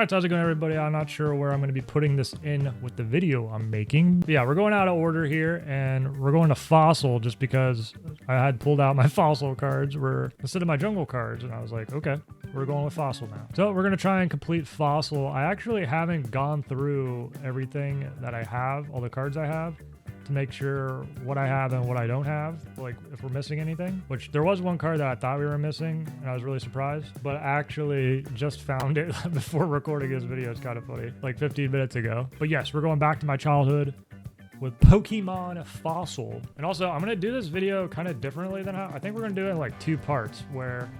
Alright, so how's it going, everybody? I'm not sure where I'm going to be putting this in with the video I'm making. But yeah, we're going out of order here, and we're going to Fossil just because I had pulled out my Fossil cards instead of my Jungle cards, and I was like, okay, we're going with Fossil now. So we're going to try and complete Fossil. I actually haven't gone through everything that I have, all the cards I have, to make sure what I have and what I don't have, like if we're missing anything, which there was one card that I thought we were missing and I was really surprised, but I actually just found it before recording this video. It's kind of funny, like 15 minutes ago. But yes, we're going back to my childhood with Pokemon Fossil. And also I'm going to do this video kind of differently than I think we're going to do it in like 2 parts, where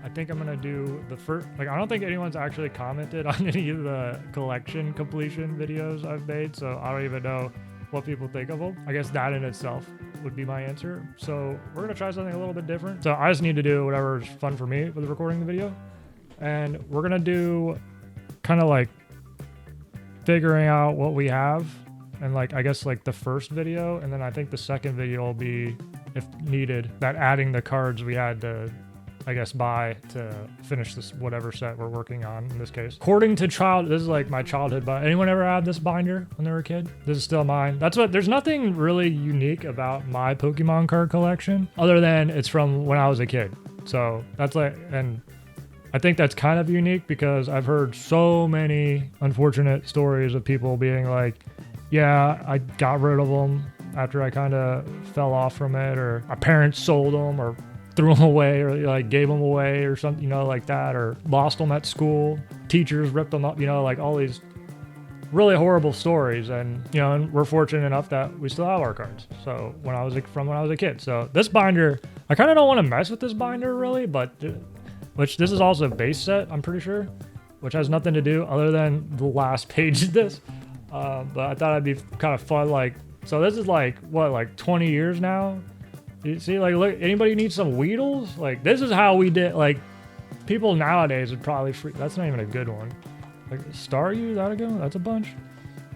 I think I'm going to do the first, like I don't think anyone's actually commented on any of the collection completion videos I've made, so I don't even know what people think of them. I guess that in itself would be my answer. So we're gonna try something a little bit different. So I just need to do whatever's fun for me with recording the video. And we're gonna do kind of like figuring out what we have. And like, I guess like the first video. And then I think the second video will be, if needed, that adding the cards we had to, I guess, buy to finish this whatever set we're working on in this case. According to this is like my childhood binder. Anyone ever had this binder when they were a kid? This is still mine. There's nothing really unique about my Pokemon card collection other than it's from when I was a kid. So that's like, and I think that's kind of unique because I've heard so many unfortunate stories of people being like, yeah, I got rid of them after I kind of fell off from it, or my parents sold them, or threw them away, or like gave them away or something, you know, like that, or lost them at school, teachers ripped them up, you know, like all these really horrible stories. And you know, and we're fortunate enough that we still have our cards, so when I was a kid. So this binder, I kind of don't want to mess with this binder really, but which this is also a base set, I'm pretty sure, which has nothing to do other than the last page of this, but I thought it'd be kind of fun. Like, so this is like what, like 20 years now. You see, like, look, anybody need some Weedles? Like, this is how we did, like, people nowadays would probably freak. That's not even a good one. Like, Staryu, that a good one? That's a bunch.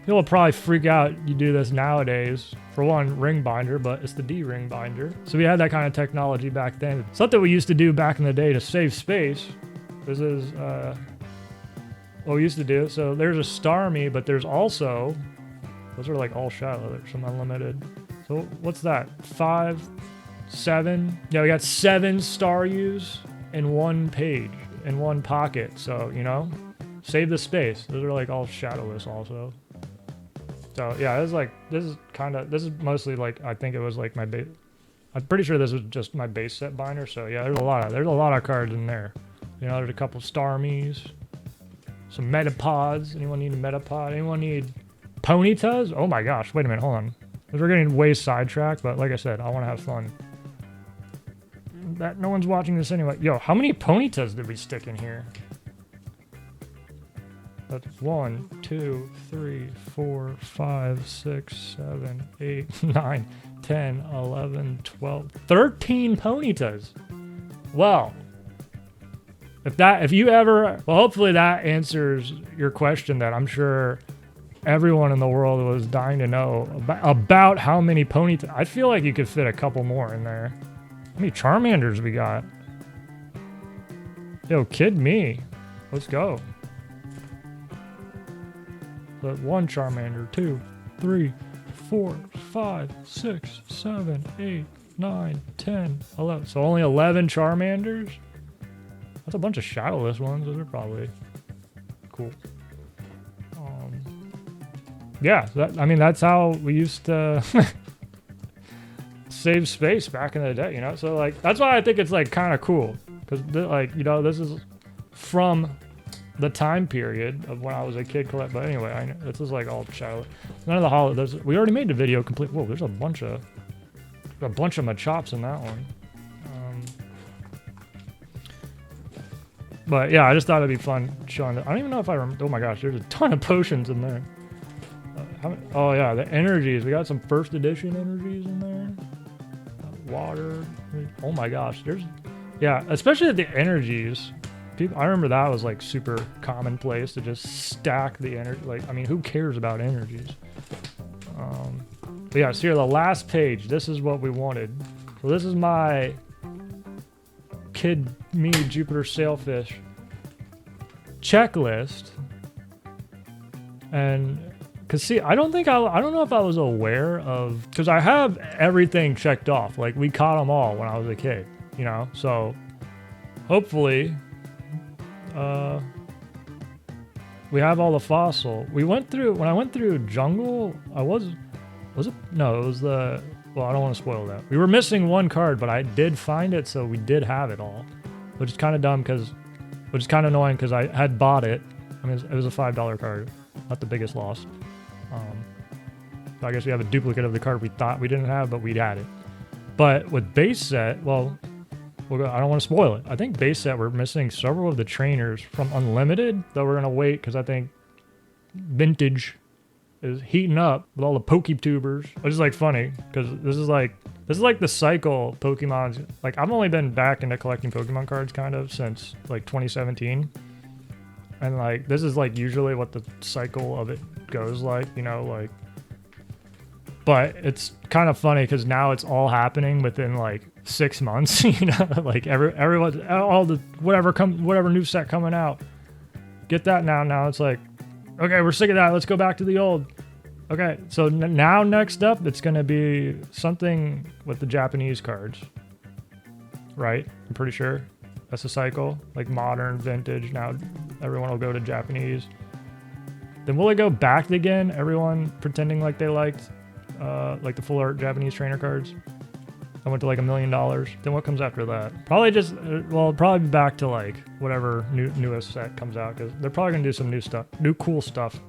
People would probably freak out you do this nowadays. For one, ring binder, but it's the D-ring binder. So we had that kind of technology back then. Something we used to do back in the day to save space. This is, what we used to do. So there's a Starmie, but there's also, those are like all shadow. There's some unlimited. So what's that? 5, 7. Yeah, we got 7 Staryus in one page, in one pocket. So, you know, save the space. Those are like all shadowless also. So yeah, this is mostly like, I think it was like my base. I'm pretty sure this was just my base set binder. So yeah, there's a lot of cards in there. You know, there's a couple Starmies, some Metapods. Anyone need a Metapod? Anyone need Ponytas? Oh my gosh, wait a minute, hold on. We're getting way sidetracked, but like I said, I want to have fun. No one's watching this anyway. Yo, how many Ponytas did we stick in here? That's 1, 2, 3, 4, 5, 6, 7, 8, 9, 10, 11, 12, 13 Ponytas. Well, hopefully that answers your question that I'm sure everyone in the world was dying to know about how many Ponytas. I feel like you could fit a couple more in there. How many Charmanders we got? Yo, kid me. Let's go. But 1 Charmander, 2, 3, 4, 5, 6, 7, 8, 9, 10, 11. So only 11 Charmanders? That's a bunch of shadowless ones. Those are probably cool. Yeah, that's how we used to save space back in the day, you know? So, like, that's why I think it's, like, kind of cool. Because, like, you know, this is from the time period of when I was a kid. But anyway, this is, like, all shadow. None of the holidays. We already made the video complete. Whoa, there's a bunch of Machops in that one. But, yeah, I just thought it'd be fun showing that. I don't even know if I remember. Oh, my gosh, there's a ton of potions in there. Oh yeah, the energies. We got some first edition energies in there. Water. Oh my gosh, yeah, especially the energies. I remember that was like super commonplace to just stack the energy. Like, I mean, who cares about energies? But yeah, so here, the last page. This is what we wanted. So this is my JupiterSailfish checklist And cause see, I don't know if I was aware of, cause I have everything checked off. Like we caught them all when I was a kid, you know? So hopefully, we have all the fossil. When I went through jungle, was it? No, it was well, I don't want to spoil that. We were missing one card, but I did find it, so we did have it all. Which is kind of dumb which is kind of annoying because I had bought it. I mean, it was a $5 card, not the biggest loss. So I guess we have a duplicate of the card we thought we didn't have, but we had it. But with base set, well, I don't want to spoil it. I think base set, we're missing several of the trainers from Unlimited that we're going to wait because I think Vintage is heating up with all the Poketubers, which is like funny because this is like the cycle Pokemon's. Like I've only been back into collecting Pokemon cards kind of since like 2017. And like this is like usually what the cycle of it goes like, you know, like. But it's kind of funny because now it's all happening within like 6 months, you know, like everyone, all the whatever new set coming out, get that now. Now it's like, okay, we're sick of that. Let's go back to the old. Okay, so now next up, it's gonna be something with the Japanese cards, right? I'm pretty sure that's a cycle, like modern, vintage. Now everyone will go to Japanese. Then will it go back again? Everyone pretending like they liked the full art Japanese trainer cards. I went to like $1 million. Then what comes after that? Probably just, probably be back to like whatever newest set comes out because they're probably gonna do some new stuff, new cool stuff,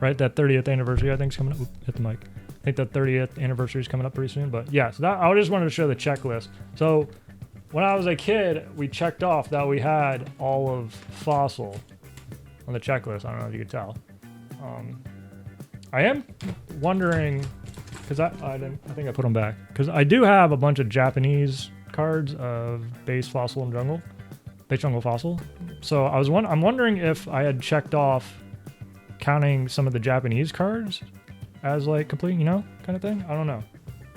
right? That 30th anniversary I think is coming up. Oops, hit the mic. I think that 30th anniversary is coming up pretty soon. But yeah, so I just wanted to show the checklist. So when I was a kid, we checked off that we had all of Fossil on the checklist. I don't know if you could tell. I am wondering. Because I think I put them back. Because I do have a bunch of Japanese cards of base Fossil and Jungle. Base Jungle Fossil. So I'm wondering if I had checked off counting some of the Japanese cards as like complete, you know, kind of thing. I don't know.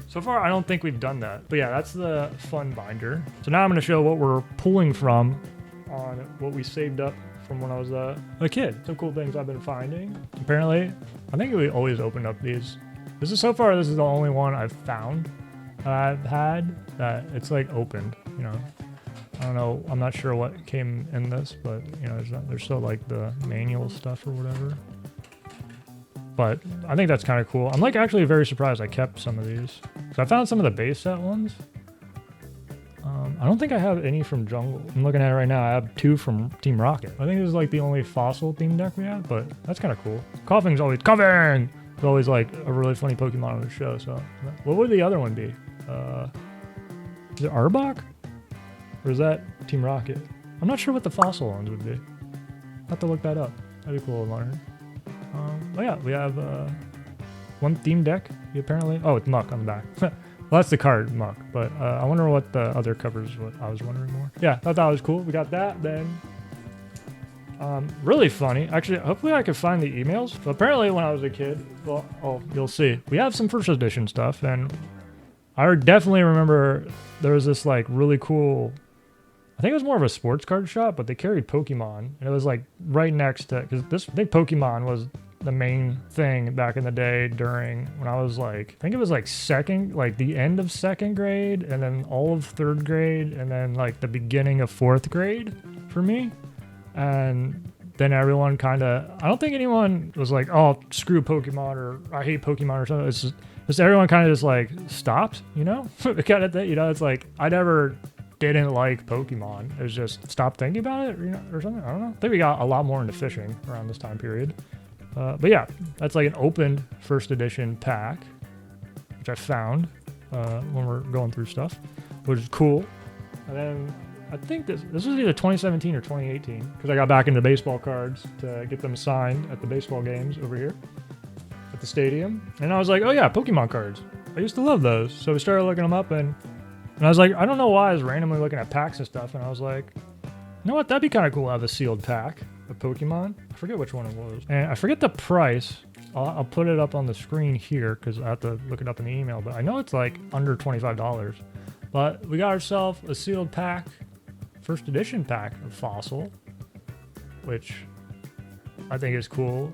So far, I don't think we've done that. But yeah, that's the fun binder. So now I'm going to show what we're pulling from on what we saved up from when I was a kid. Some cool things I've been finding. Apparently, I think we always opened up these. This is the only one I've found that I've had that it's like opened, you know. I don't know, I'm not sure what came in this, but you know, there's still like the manual stuff or whatever. But I think that's kind of cool. I'm like actually very surprised I kept some of these. So I found some of the base set ones. I don't think I have any from Jungle. I'm looking at it right now. I have 2 from Team Rocket. I think this is like the only Fossil themed deck we have, but that's kind of cool. Coughing's always coughing. It's always like a really funny Pokemon on the show. So what would the other one be? Is it Arbok? Or is that Team Rocket? I'm not sure what the Fossil ones would be. I'll have to look that up. That'd be cool to learn. Oh yeah, we have one theme deck. Apparently, oh, it's Muck on the back. Well, that's the card, Muck. But I wonder what the other covers. What I was wondering more. Yeah, thought that was cool. We got that. Then really funny. Actually, hopefully I could find the emails. So apparently, when I was a kid, well, you'll see. We have some first edition stuff, and I definitely remember there was this like really cool. I think it was more of a sports card shop, but they carried Pokemon, and it was like right next to, because I think Pokemon was the main thing back in the day during when I was like, I think it was like the end of second grade, and then all of third grade, and then like the beginning of fourth grade for me. And then everyone kind of, I don't think anyone was like, oh, screw Pokemon or I hate Pokemon or something. It's just everyone kind of just like stopped, you know, kind of thing. You know, it's like I never didn't like Pokemon. It was just stopped thinking about it, you know, or something. I don't know. I think we got a lot more into fishing around this time period. But yeah, that's like an opened first edition pack, which I found when we're going through stuff, which is cool. And then I think this was either 2017 or 2018 because I got back into baseball cards to get them signed at the baseball games over here at the stadium. And I was like, oh yeah, Pokemon cards. I used to love those. So we started looking them up, and I was like, I don't know why I was randomly looking at packs and stuff, and I was like, you know what, that'd be kind of cool to have a sealed pack of Pokemon. I forget which one it was. And I forget the price. I'll put it up on the screen here because I have to look it up in the email, but I know it's like under $25. But we got ourselves a sealed pack, first edition pack of Fossil, which I think is cool.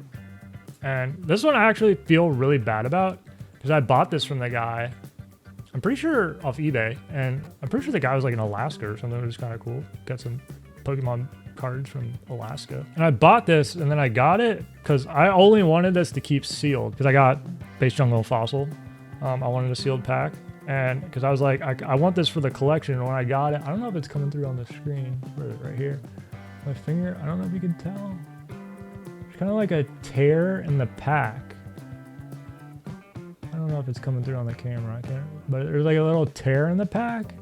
And this one I actually feel really bad about because I bought this from the guy, I'm pretty sure off eBay, and I'm pretty sure the guy was like in Alaska or something. It was kind of cool. Got some Pokemon cards from Alaska. And I bought this and then I got it because I only wanted this to keep sealed because I got Base Jungle Fossil. I wanted a sealed pack. And because I was like, I want this for the collection. And when I got it, I don't know if it's coming through on the screen. Where is it? Right here. My finger, I don't know if you can tell. It's kind of like a tear in the pack. I don't know if it's coming through on the camera. I can't. But there's like a little tear in the pack.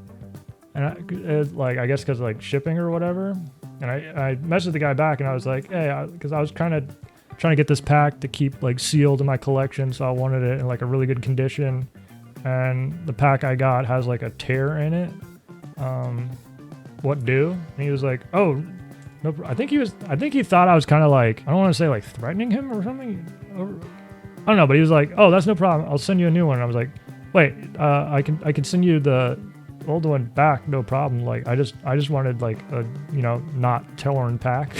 And I guess because of like shipping or whatever. And I messaged the guy back and I was like, hey, because I was kind of trying to get this pack to keep like sealed in my collection. So I wanted it in like a really good condition. And the pack I got has like a tear in it. What do? And he was like, oh, no. I think he thought I was kind of like, I don't want to say like threatening him or something. I don't know, but he was like, oh, that's no problem. I'll send you a new one. And I was like, wait, I can send you the old one back, no problem. Like I just wanted like a, you know, not torn pack,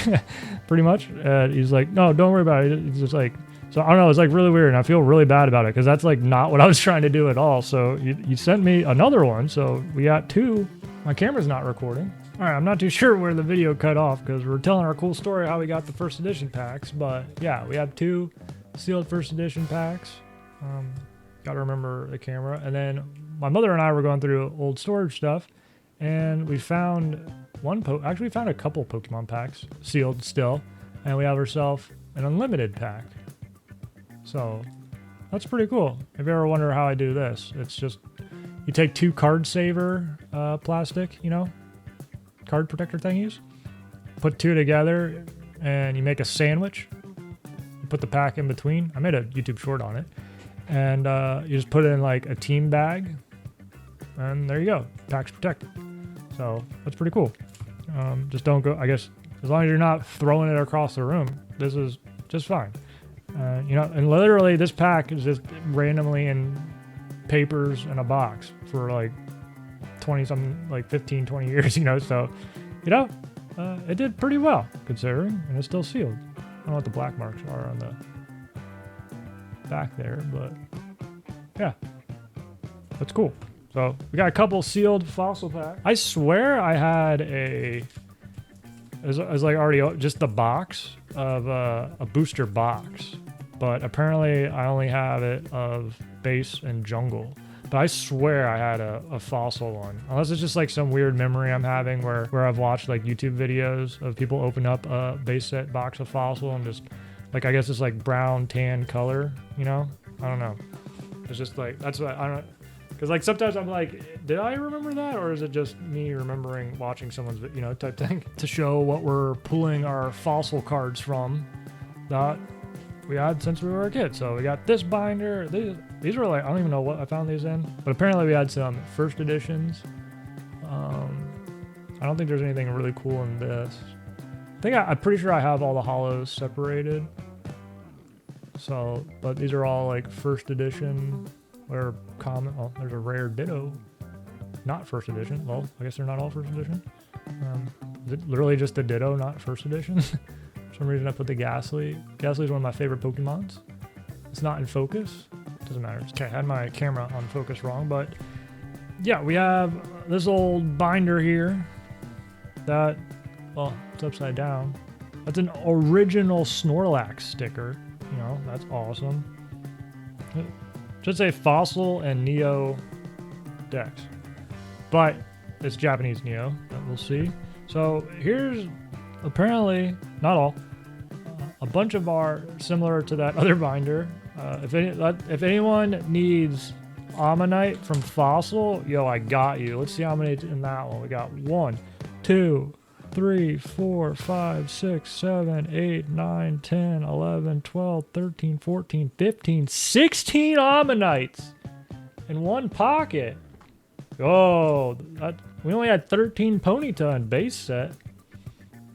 pretty much. And he's like, no, don't worry about it. It's just like, so I don't know, it's like really weird and I feel really bad about it because that's like not what I was trying to do at all. So you sent me another one, so we got two. My camera's not recording. All right, I'm not too sure where the video cut off because we're telling our cool story how we got the first edition packs, but yeah, we have two sealed first edition packs. Got to remember the camera. And then my mother and I were going through old storage stuff and we found actually we found a couple Pokemon packs sealed still, and we have ourselves an unlimited pack. So that's pretty cool. If you ever wonder how I do this, it's just you take two card saver plastic, you know, card protector thingies, put two together and you make a sandwich. You put the pack in between. I made a YouTube short on it. And you just put it in like a team bag and there you go. Pack's protected. So that's pretty cool. Just don't go, I guess, as long as you're not throwing it across the room, this is just fine. You know, and literally this pack is just randomly in papers in a box for like 20 something, like 15, 20 years, you know, so, you know, it did pretty well considering, and it's still sealed. I don't know what the black marks are on the back there, but yeah, that's cool. So we got a couple sealed fossil packs. I swear I had it was like already just the box of a booster box, but apparently I only have it of base and jungle. But I swear I had a fossil one, unless it's just like some weird memory I'm having where I've watched like YouTube videos of people open up a base set box of fossil and just like, I guess it's like brown tan color, you know? I don't know. It's just like, that's what I don't, because like sometimes I'm like, did I remember that? Or is it just me remembering watching someone's, you know, type thing? To show what we're pulling our fossil cards from that we had since we were a kid. So we got this binder. These were like, I don't even know what I found these in, but apparently we had some first editions. I don't think there's anything really cool in this. I'm pretty sure I have all the holos separated. So, but these are all like first edition or common. Oh, there's a rare ditto, not first edition. Well, I guess they're not all first edition. Is it literally just a ditto, not first edition? For some reason I put the Ghastly. Ghastly is one of my favorite Pokemons. It's not in focus. Doesn't matter. Okay, I had my camera on focus wrong, but yeah, we have this old binder here that, well, it's upside down. That's an original Snorlax sticker. You know, that's awesome. It should say Fossil and Neo Dex, but it's Japanese Neo. We'll see. So here's apparently, not all, a bunch of our similar to that other binder. If anyone needs Ammonite from Fossil, yo, I got you. Let's see how many in that one. We got 1, 2, 3, 4, 5, 6, 7, 8, 9, 10, 11, 12, 13, 14, 15, 16 Ammonites in one pocket. Oh, we only had 13 Ponyta in base set.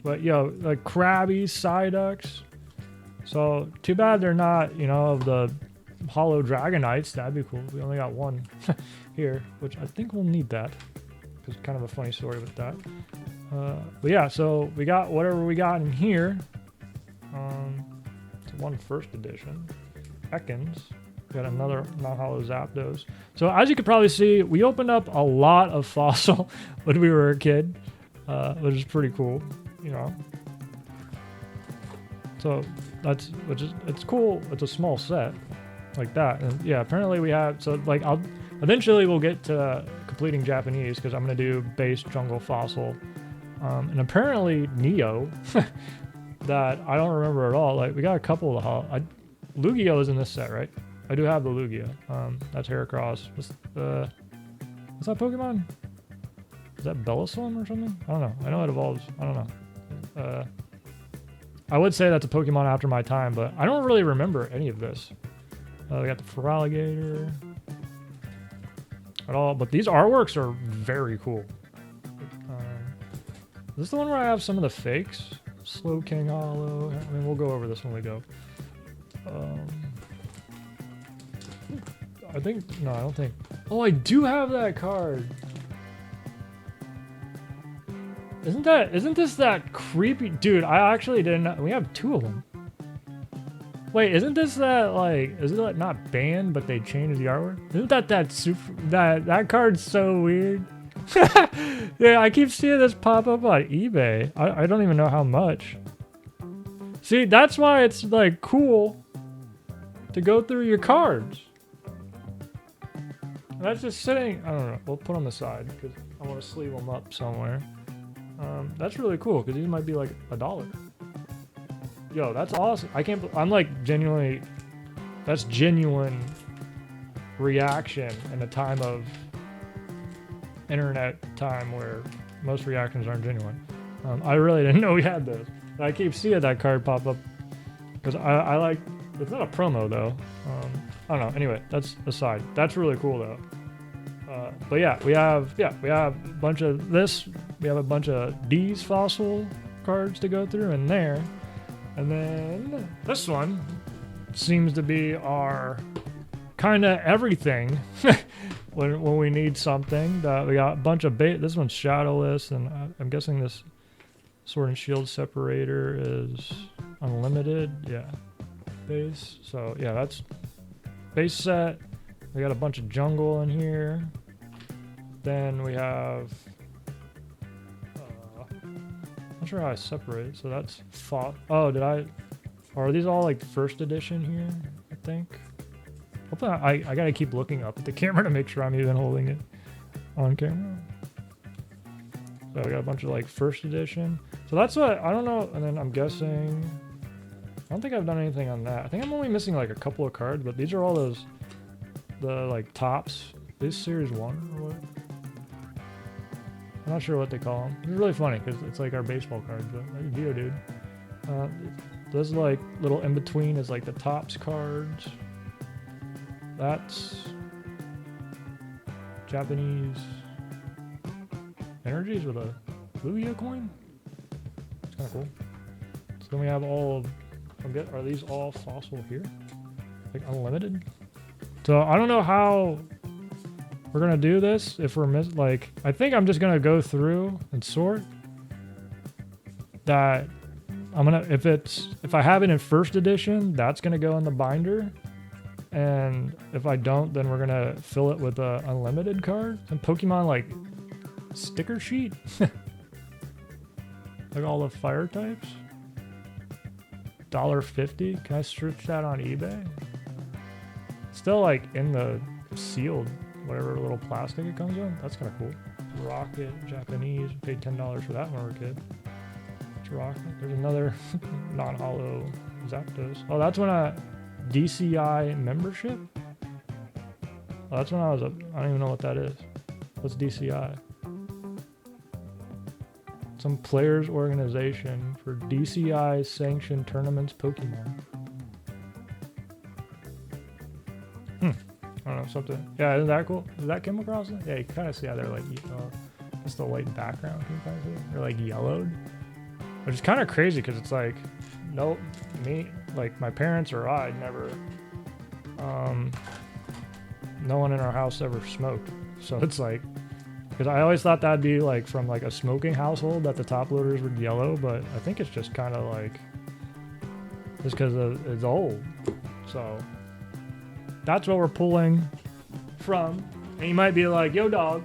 But yo, like Krabby, Psyducks. So too bad they're not, you know, of the Holo Dragonites. That'd be cool. We only got one here, which I think we'll need that. Because kind of a funny story with that. But yeah, so we got whatever we got in here. So one first edition. Ekans. Got another non-holo Zapdos. So as you could probably see, we opened up a lot of fossil when we were a kid, which is pretty cool, you know. So it's cool. It's a small set like that. And yeah, apparently we have, so like eventually we'll get to completing Japanese because I'm going to do base jungle fossil. And apparently Neo that I don't remember at all. Like we got a couple of Lugia is in this set, right? I do have the Lugia. That's Heracross. What's that Pokemon? Is that Belloswim or something? I don't know. I know it evolves. I don't know. I would say that's a Pokemon after my time, but I don't really remember any of this. We got the Feraligatr at all, but these artworks are very cool. Is this the one where I have some of the fakes? Slow King Holo. I mean, we'll go over this when we go. I think, no, I don't think. Oh, I do have that card. Isn't this that creepy? Dude, I actually didn't know. We have two of them. Wait, isn't this that, like, is it like not banned, but they changed the artwork? Isn't that super, that card's so weird? Yeah, I keep seeing this pop up on eBay. I don't even know how much. See, that's why it's like cool to go through your cards. That's just sitting, I don't know, we'll put on the side because I want to sleeve them up somewhere. That's really cool because these might be like $1. Yo, that's awesome. I'm like genuinely, that's genuine reaction in a time of internet time where most reactions aren't genuine. I really didn't know we had this. I keep seeing that card pop up because I like, it's not a promo though. I don't know. Anyway, that's aside. That's really cool though. But yeah, we have a bunch of this. We have a bunch of D's fossil cards to go through in there. And then this one seems to be our kind of everything when we need something. We got a bunch of this one's shadowless, and I'm guessing this Sword and Shield separator is unlimited. Yeah, base. So yeah, that's base set. We got a bunch of jungle in here. Then we have, not sure how I separate it. So that's oh, are these all like first edition here? I think. Hopefully I gotta keep looking up at the camera to make sure I'm even holding it on camera. So we got a bunch of like first edition. So that's what, I don't know. And then I'm guessing, I don't think I've done anything on that. I think I'm only missing like a couple of cards, but these are all those, the like tops. This series 1 or what? I'm not sure what they call them. It's really funny because it's like our baseball cards, but like Geodude. This like little in between is like the tops cards. That's Japanese energies with a Lugia coin. It's kind of cool. So then we have all of, are these all fossil here? Like unlimited? So I don't know how we're gonna do this if we're like, I think I'm just gonna go through and sort that. I'm gonna, if I have it in first edition, that's gonna go in the binder. And if I don't, then we're gonna fill it with a unlimited card. Some Pokemon like sticker sheet. Like all the fire types. $1.50. Can I search that on eBay? Still like in the sealed, whatever little plastic it comes in. That's kind of cool. Rocket, Japanese. Paid $10 for that when we were a kid. It's Rocket. There's another non-holo Zapdos. Oh, that's when I DCI membership? Oh, that's when I don't even know what that is. What's DCI? Some players organization for DCI sanctioned tournaments Pokemon. I don't know, something. Yeah, isn't that cool? Did that come across it? Yeah, you kind of see how they're like, just a light background. Can you kind of see it? They're like yellowed. Which is kind of crazy because it's like, nope, like my parents or I never, no one in our house ever smoked. So it's like, because I always thought that'd be like from like a smoking household that the top loaders were yellow, but I think it's just kind of like, just because it's old. So that's what we're pulling from. And you might be like, yo dog,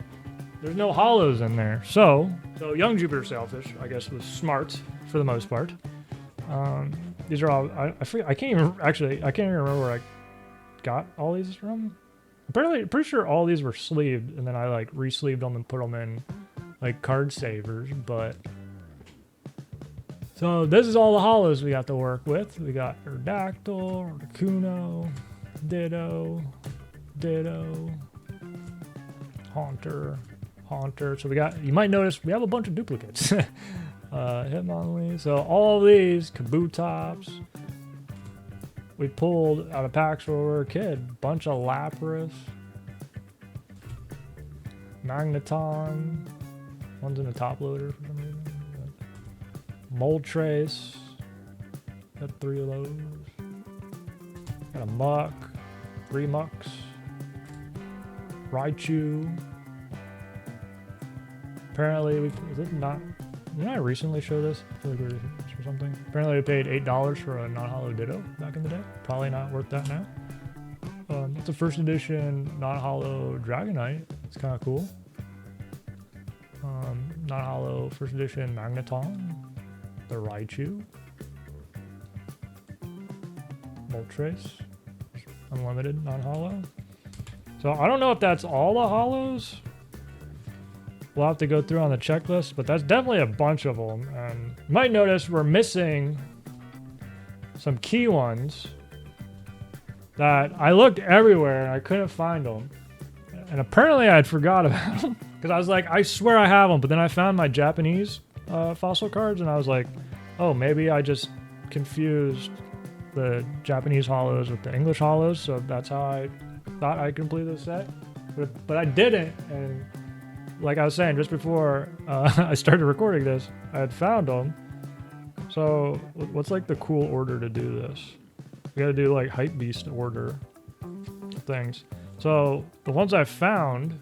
there's no holos in there. So young JupiterSailfish, I guess, was smart for the most part. These are all, I forget, I can't even remember where I got all these from. Apparently, pretty sure all these were sleeved, and then I like re-sleeved them and put them in like card savers, but. So this is all the holos we got to work with. We got Erdactyl, Articuno, Ditto, Haunter. So we got, you might notice we have a bunch of duplicates. Hitmonlee. So all of these, Kabutops, we pulled out of packs where we were a kid. Bunch of Lapras, Magneton, one's in a top loader for some reason. Moltres, got 3 of those. Got a Muck, 3 Mucks, Raichu. Apparently, didn't I recently show this? I feel like we were or something. Apparently, we paid $8 for a non-holo Ditto back in the day. Probably not worth that now. It's a first edition non-holo Dragonite. It's kind of cool. Non-holo first edition Magneton. The Raichu. Moltres. Unlimited non-holo. So I don't know if that's all the holos. We'll have to go through on the checklist, but that's definitely a bunch of them. And you might notice we're missing some key ones that I looked everywhere and I couldn't find them. And apparently I had forgot about them because I was like, I swear I have them. But then I found my Japanese fossil cards and I was like, oh, maybe I just confused the Japanese holos with the English holos. So that's how I thought I completed the set. But I didn't. And like I was saying, just before I started recording this, I had found them. So what's like the cool order to do this? We gotta do like hype beast order things. So the ones I found,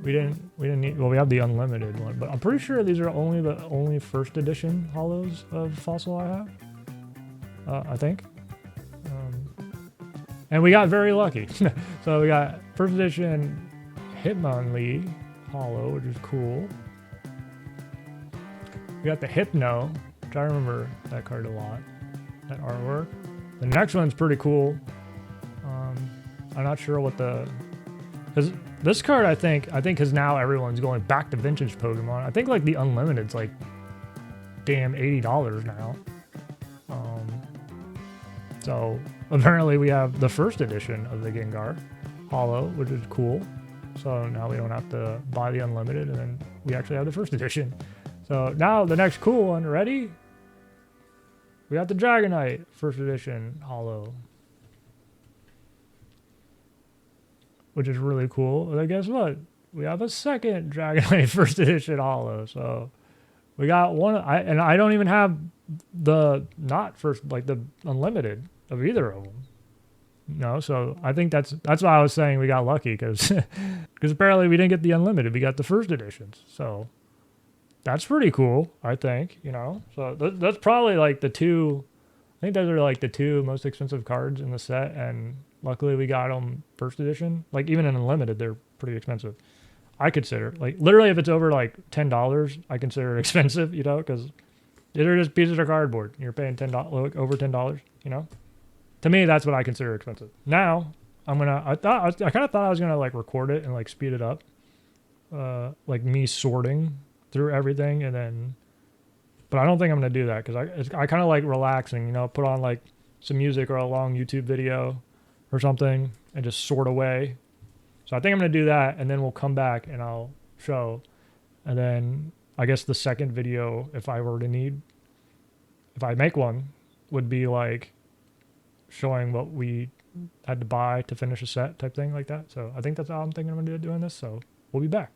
we didn't need, well, we have the unlimited one, but I'm pretty sure these are the only first edition holos of Fossil I have. I think. And we got very lucky. So we got first edition Hitmonlee holo, which is cool. We got the Hypno, which I remember that card a lot, that artwork. The next one's pretty cool. I'm not sure what because this card I think because now everyone's going back to vintage Pokemon. I think like the Unlimited's like damn $80 now. So apparently we have the first edition of the Gengar holo, which is cool. So now we don't have to buy the Unlimited, and then we actually have the first edition. So now the next cool one, ready? We got the Dragonite first edition holo, which is really cool. And then guess what? We have a second Dragonite first edition holo. So we got one, and I don't even have the the Unlimited of either of them. No, so I think that's why I was saying we got lucky, because apparently we didn't get the Unlimited, we got the first editions. So that's pretty cool, I think, you know. So that's probably like I think those are like the 2 most expensive cards in the set, and luckily we got them first edition. Like even in Unlimited, they're pretty expensive. I consider, like literally if it's over like $10, I consider it expensive, you know, because they're just pieces of cardboard. You're paying over $10, you know. To me, that's what I consider expensive. Now, I kind of thought I was gonna like record it and like speed it up, like me sorting through everything, and then, but I don't think I'm gonna do that because I kind of like relaxing, you know, put on like some music or a long YouTube video or something and just sort away. So I think I'm gonna do that, and then we'll come back and I'll show, and then I guess the second video, if I make one, would be like showing what we had to buy to finish a set type thing like that. So I think that's how I'm thinking I'm gonna do doing this. So we'll be back.